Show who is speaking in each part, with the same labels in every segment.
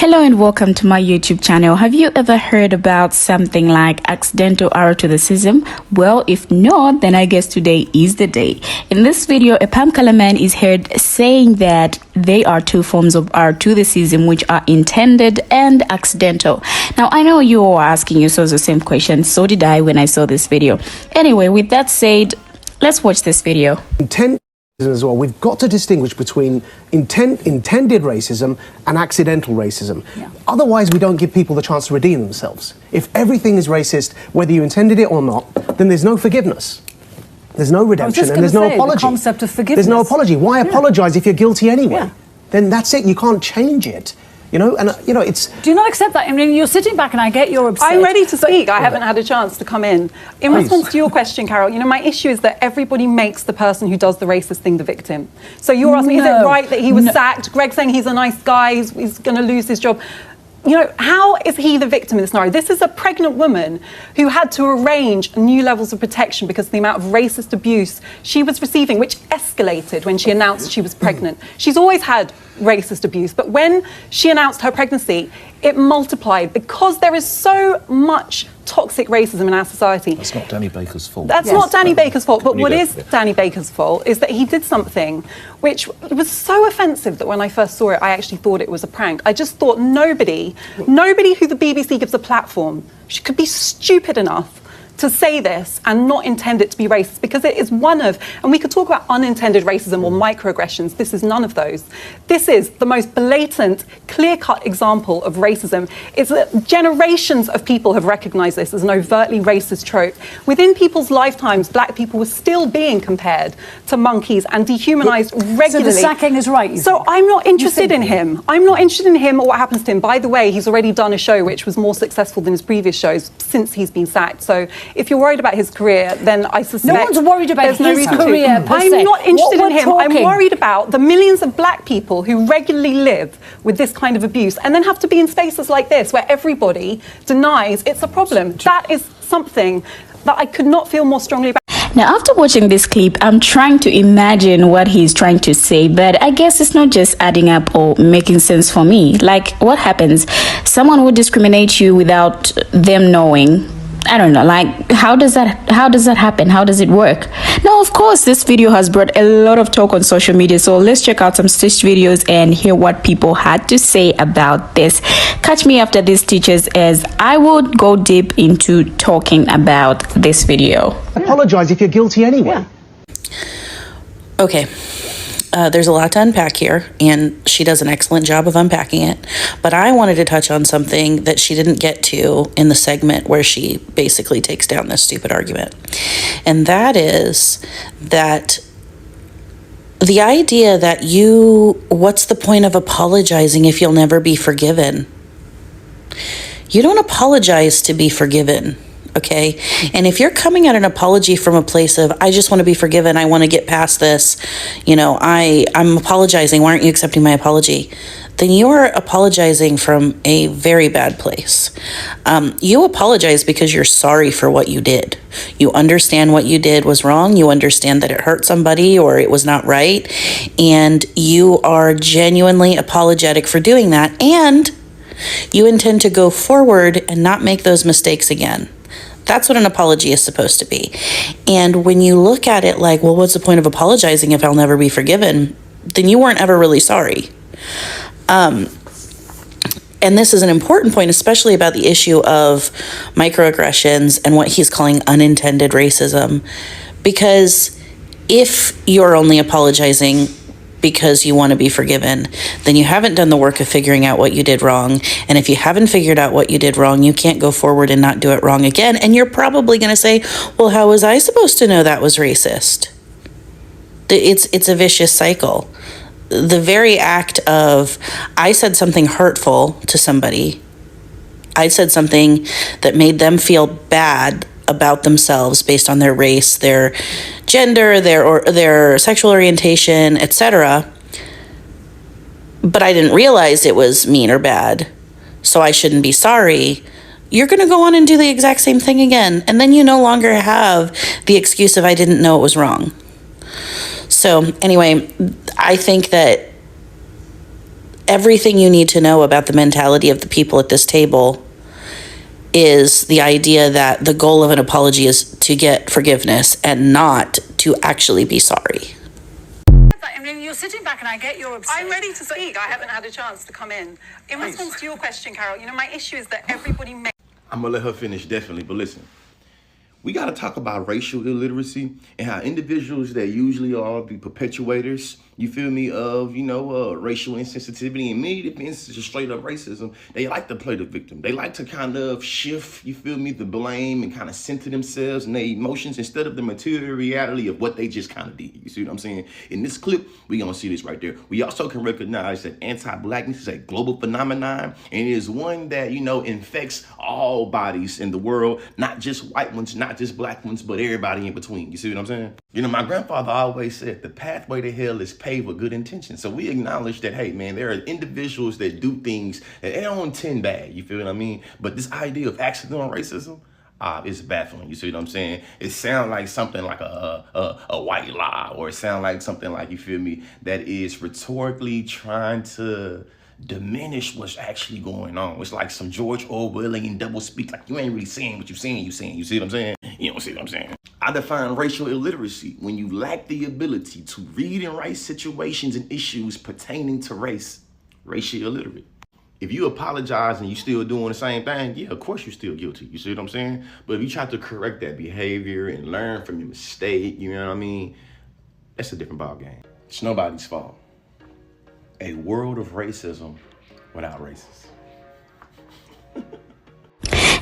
Speaker 1: Hello and welcome to my YouTube channel. Have you ever heard about something like accidental artheism? Well, if not, then I guess today is the day. In this video, a palm color man is heard saying that they are two forms of artheism which are intended and accidental. Now, I know you are asking yourselves the same question. So did I when I saw this video. Anyway, with that said, let's watch this video.
Speaker 2: Intent as well. We've got to distinguish between intended racism and accidental racism. Yeah. Otherwise, we don't give people the chance to redeem themselves. If everything is racist, whether you intended it or not, then there's no forgiveness. There's no redemption and there's no apology.
Speaker 3: The concept of forgiveness.
Speaker 2: There's no apology. Why apologize if you're guilty anyway? Yeah. Then that's it. You can't change it. You know, and it's...
Speaker 3: Do you not accept that? I mean, you're sitting back and I get you're upset.
Speaker 4: I'm ready to speak. I haven't had a chance to come in. In response to your question, Carol, you know, my issue is that everybody makes the person who does the racist thing the victim. So you're asking me, is it right that he was sacked? Greg's saying he's a nice guy, he's going to lose his job. You know, how is he the victim in this scenario? This is a pregnant woman who had to arrange new levels of protection because of the amount of racist abuse she was receiving, which escalated when she announced she was pregnant. She's always had racist abuse, but when she announced her pregnancy, it multiplied because there is so much toxic racism in our society.
Speaker 5: That's not Danny Baker's fault.
Speaker 4: That's not Danny Baker's fault, but what is Danny Baker's fault is that he did something which was so offensive that when I first saw it, I actually thought it was a prank. I just thought nobody who the BBC gives a platform could be stupid enough to say this and not intend it to be racist, because it is one of, and we could talk about unintended racism or microaggressions, this is none of those. This is the most blatant, clear-cut example of racism. It's that generations of people have recognized this as an overtly racist trope. Within people's lifetimes, black people were still being compared to monkeys and dehumanized regularly.
Speaker 3: So the sacking is right,
Speaker 4: So I'm not interested in him. I'm not interested in him or what happens to him. By the way, he's already done a show which was more successful than his previous shows since he's been sacked. So if you're worried about his career, then I suspect
Speaker 3: no one's worried about his career.
Speaker 4: I'm not interested in him. I'm worried about the millions of black people who regularly live with this kind of abuse and then have to be in spaces like this where everybody denies it's a problem. That is something that I could not feel more strongly about.
Speaker 1: Now, after watching this clip, I'm trying to imagine what he's trying to say, but I guess it's not just adding up or making sense for me. Like, what happens? Someone would discriminate you without them knowing. I don't know, like, how does that happen? How does it work? Now, of course, this video has brought a lot of talk on social media, so let's check out some stitched videos and hear what people had to say about this. Catch me after these stitches as I would go deep into talking about this video.
Speaker 2: Apologize if you're guilty anyway.
Speaker 6: Okay. There's a lot to unpack here, and she does an excellent job of unpacking it. But I wanted to touch on something that she didn't get to in the segment where she basically takes down this stupid argument. And that is that the idea that what's the point of apologizing if you'll never be forgiven? You don't apologize to be forgiven. Okay. And if you're coming at an apology from a place of, I just want to be forgiven, I want to get past this, you know, I'm apologizing, why aren't you accepting my apology? Then you're apologizing from a very bad place. You apologize because you're sorry for what you did. You understand what you did was wrong. You understand that it hurt somebody or it was not right. And you are genuinely apologetic for doing that. And you intend to go forward and not make those mistakes again. That's what an apology is supposed to be. And when you look at it like, well, what's the point of apologizing if I'll never be forgiven? Then you weren't ever really sorry. And this is an important point, especially about the issue of microaggressions and what he's calling unintended racism. Because if you're only apologizing because you want to be forgiven, then you haven't done the work of figuring out what you did wrong. And if you haven't figured out what you did wrong, you can't go forward and not do it wrong again. And you're probably going to say, well, how was I supposed to know that was racist? It's a vicious cycle. The very act of, I said something hurtful to somebody, I said something that made them feel bad about themselves based on their race, their gender, their sexual orientation, etc. But I didn't realize it was mean or bad, so I shouldn't be sorry. You're going to go on and do the exact same thing again, and then you no longer have the excuse of I didn't know it was wrong. So anyway, I think that everything you need to know about the mentality of the people at this table is the idea that the goal of an apology is to get forgiveness and not to actually be sorry.
Speaker 3: I mean, you're sitting back and I get your obsession.
Speaker 4: I'm ready to speak. I haven't had a chance to come in. In response to your question, Carol, my issue is that everybody makes...
Speaker 5: I'm going to let her finish, definitely, but listen. We got to talk about racial illiteracy and how individuals that usually are the perpetuators, you feel me, of, racial insensitivity and many different instances of straight up racism, they like to play the victim. They like to kind of shift, you feel me, the blame and kind of center themselves and their emotions instead of the material reality of what they just kind of did. You see what I'm saying? In this clip, we going to see this right there. We also can recognize that anti-blackness is a global phenomenon and it is one that, infects all bodies in the world, not just white ones, not just black ones, but everybody in between. You see what I'm saying? My grandfather always said the pathway to hell is paved with good intentions. So we acknowledge that, hey, man, there are individuals that do things that they don't intend bad. You feel what I mean? But this idea of accidental racism is baffling. You see what I'm saying? It sounds like something like a white lie, or it sounds like something like, you feel me, that is rhetorically trying to diminish what's actually going on. It's like some George Orwellian double speak. Like you ain't really saying what you're saying. You see what I'm saying? You don't see what I'm saying? I define racial illiteracy when you lack the ability to read and write situations and issues pertaining to race. Racial illiterate. If you apologize and you still doing the same thing, yeah, of course you're still guilty. You see what I'm saying? But if you try to correct that behavior and learn from your mistake, you know what I mean? That's a different ballgame. It's nobody's fault. A world of racism without racists.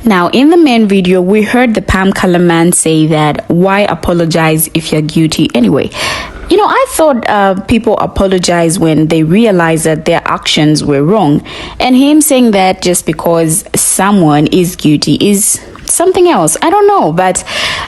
Speaker 1: Now, in the main video, we heard the Palm color man say that why apologize if you're guilty anyway? I thought people apologize when they realize that their actions were wrong. And him saying that just because someone is guilty is something else. I don't know, but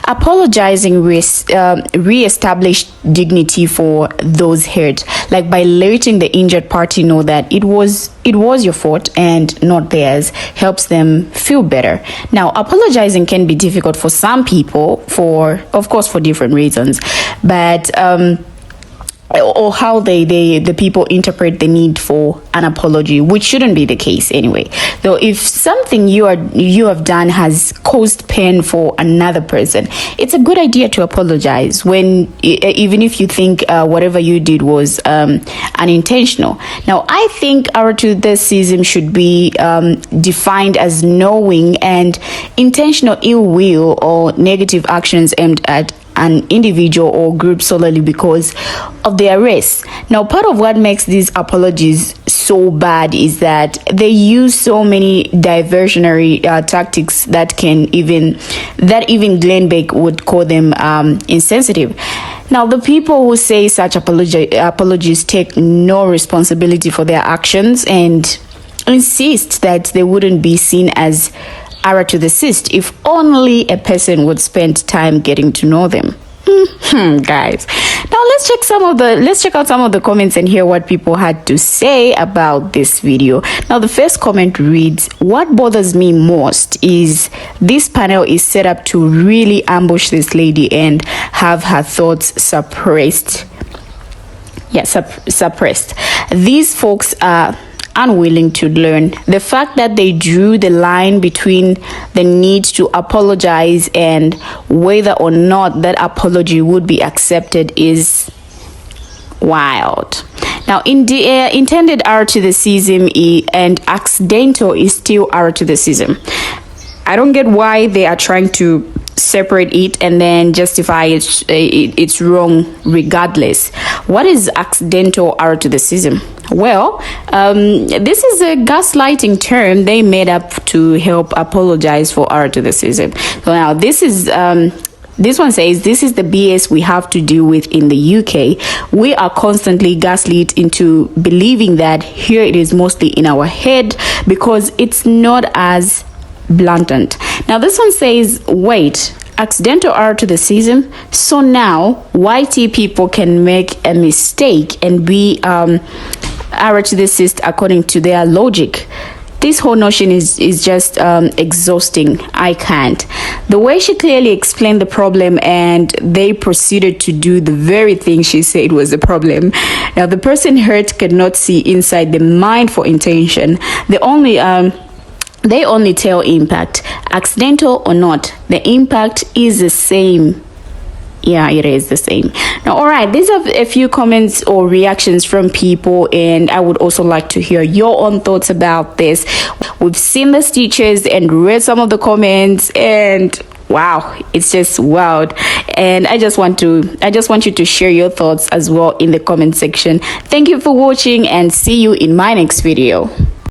Speaker 1: apologizing re-established dignity for those hurt, like by letting the injured party know that it was your fault and not theirs, helps them feel better. Now, apologizing can be difficult for some people, of course for different reasons, but or how the people interpret the need for an apology, which shouldn't be the case anyway. Though if something you have done has caused pain for another person, it's a good idea to apologize even if you think whatever you did was unintentional. Now, I our artheism should be defined as knowing and intentional ill will or negative actions aimed at an individual or group solely because of their race. Now, part of what makes these apologies so bad is that they use so many diversionary tactics that even Glenn Beck would call them insensitive. Now, the people who say such apologies take no responsibility for their actions and insist that they wouldn't be seen as artheist if only a person would spend time getting to know them. Guys, now let's check out some of the comments and hear what people had to say about this video. Now, the first comment reads, "What bothers me most is this panel is set up to really ambush this lady and have her thoughts suppressed. Suppressed. These folks are unwilling to learn. The fact that they drew the line between the need to apologize and whether or not that apology would be accepted is wild." Now, intended artheism and accidental is still artheism. I don't get why they are trying to separate it and then justify it's wrong regardless. What is accidental artheism? Well, this is a gaslighting term they made up to help apologize for artheism. So now this one says, "This is the BS we have to deal with in the UK. We are constantly gaslit into believing that here it is mostly in our head because it's not as blatant." Now this one says, "Wait, accidental artheism? So now YT people can make a mistake and be artheist according to their logic. This whole notion is just exhausting. I can't. The way she clearly explained the problem, and they proceeded to do the very thing she said was the problem. Now, the person hurt cannot see inside the mind for intention. They only tell impact. Accidental or not, the impact is the same. Yeah, it is the same. Now, all right, these are a few comments or reactions from people, and I would also like to hear your own thoughts about this. We've seen the stitches and read some of the comments, and wow, it's just wild. And I just want you to share your thoughts as well in the comment section. Thank you for watching, and see you in my next video.